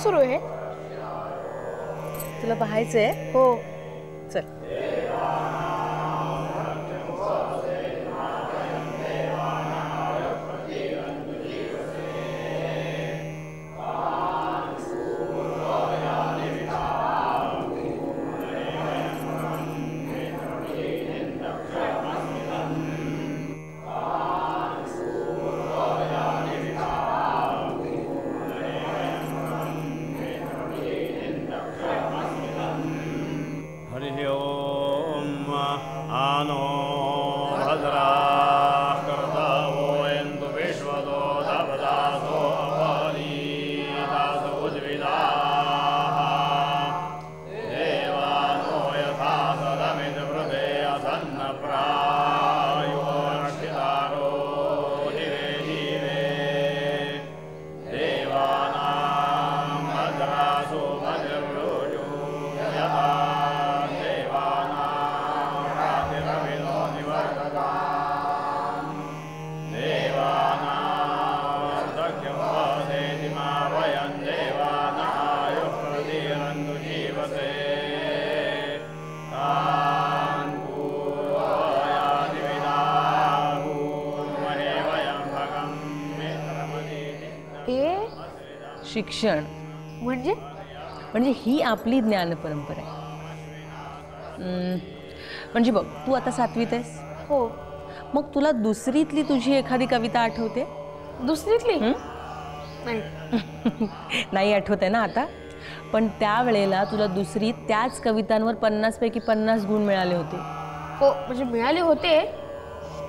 सुरू आहे? तुला पाहायचंय? हो. चल. शिक्षण म्हणजे ही आपली ज्ञान परंपरा आहे. म्हणजे बघ, तू आता 7वीत आहेस. हो. मग तुला दुसरीतली तुझी एखादी कविता आठवते? दुसरीतली? नाही. नाही आठवत आहे ना आता? पण त्यावेळेला तुला दुसरीत त्याच कवितांवर 50 पैकी 50 गुण मिळाले होते. हो, म्हणजे मिळाले होते,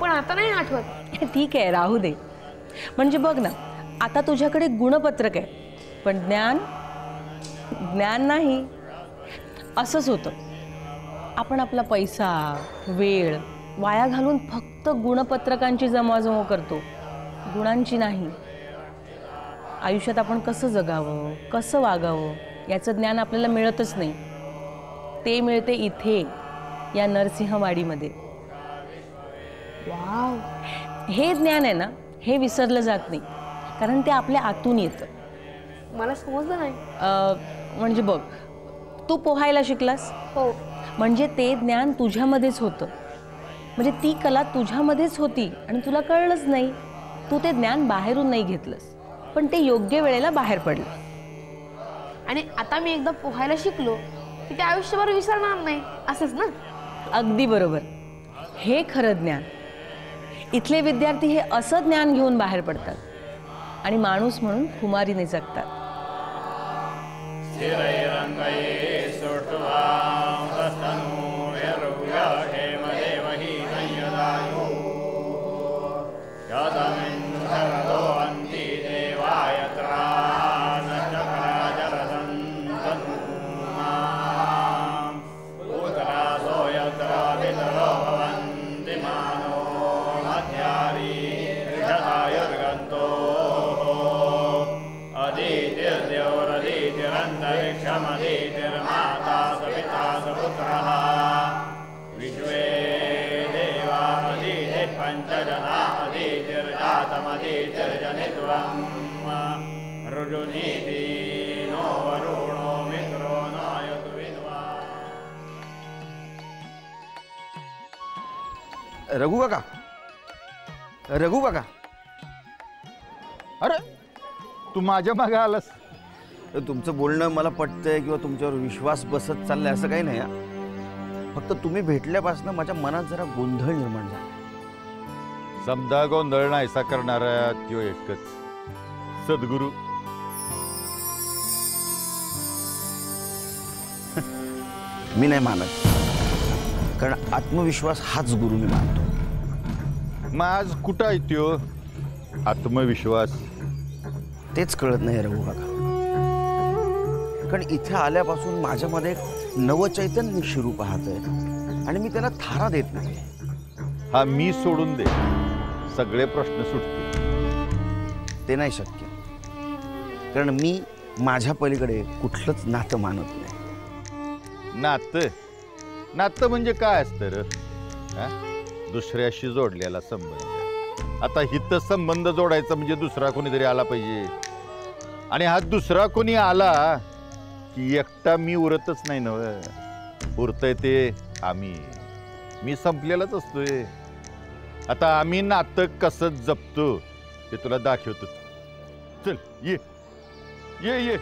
पण आता नाही आठवत. ठीक आहे, राहू दे. म्हणजे बघ ना, आता तुझ्याकडे गुणपत्रक आहे, पण ज्ञान नाही. असंच होतं. आपण आपला पैसा, वेळ वाया घालून फक्त गुणपत्रकांची जमवाजमव करतो, गुणांची नाही. आयुष्यात आपण कसं जगावं, कसं वागावं याचं ज्ञान आपल्याला मिळतच नाही. ते मिळते इथे, या नरसिंहवाडीमध्ये. वाव. हे ज्ञान आहे ना, हे विसरलं जात नाही, कारण ते आपल्या आतून येतं. मला समजलं नाही. म्हणजे बघ, तू पोहायला शिकलास. हो. म्हणजे ते ज्ञान तुझ्यामध्येच होतं. म्हणजे ती कला तुझ्यामध्येच होती आणि तुला कळलंच नाही. तू ते ज्ञान बाहेरून नाही घेतलंस, पण ते योग्य वेळेला बाहेर पडलं. आणि आता मी एकदा पोहायला शिकलो की ते आयुष्यभर विसरणार नाही, असंच ना? अगदी बरोबर. हे खरं ज्ञान. इथले विद्यार्थी हे असं ज्ञान घेऊन बाहेर पडतात आणि माणूस म्हणून खुमारीने जगतात. रघु काका, अरे तू माझ्या मागे आलास. तुमचं बोलणं मला पटतंय किंवा तुमच्यावर विश्वास बसत चाललाय असं काही नाही. फक्त तुम्ही भेटल्यापासून माझ्या मनात जरा गोंधळ निर्माण झाला. समजा गोंधळ नाहीसा करणारा त्यो एकच सद्गुरू. मी नाही मानत, कारण आत्मविश्वास हाच गुरु मी मानतो. मग आज कुठं आहे त्यो आत्मविश्वास? तेच कळत नाही रघु काका. कारण इथे आल्यापासून माझ्यामध्ये एक नवचैतन्य शिरू पाहतोय आणि मी त्याला थारा देत नाही. हा मी सोडून दे, सगळे प्रश्न सुटतील. ते नाही शक्य, कारण मी माझ्या पलीकडे कुठलंच नातं मानत नाही. नातं म्हणजे काय असतं रे? दुसऱ्याशी जोडलेला संबंध. आता हित संबंध जोडायचा म्हणजे दुसरा कोणीतरी आला पाहिजे. आणि हा दुसरा कोणी आला की एकटा मी उरतच नाही नव, उरतंय ते आम्ही. मी संपलेलाच असतोय. आता आम्ही नातं कसं जपतो ते तुला दाखवतो. चल ये ये ये.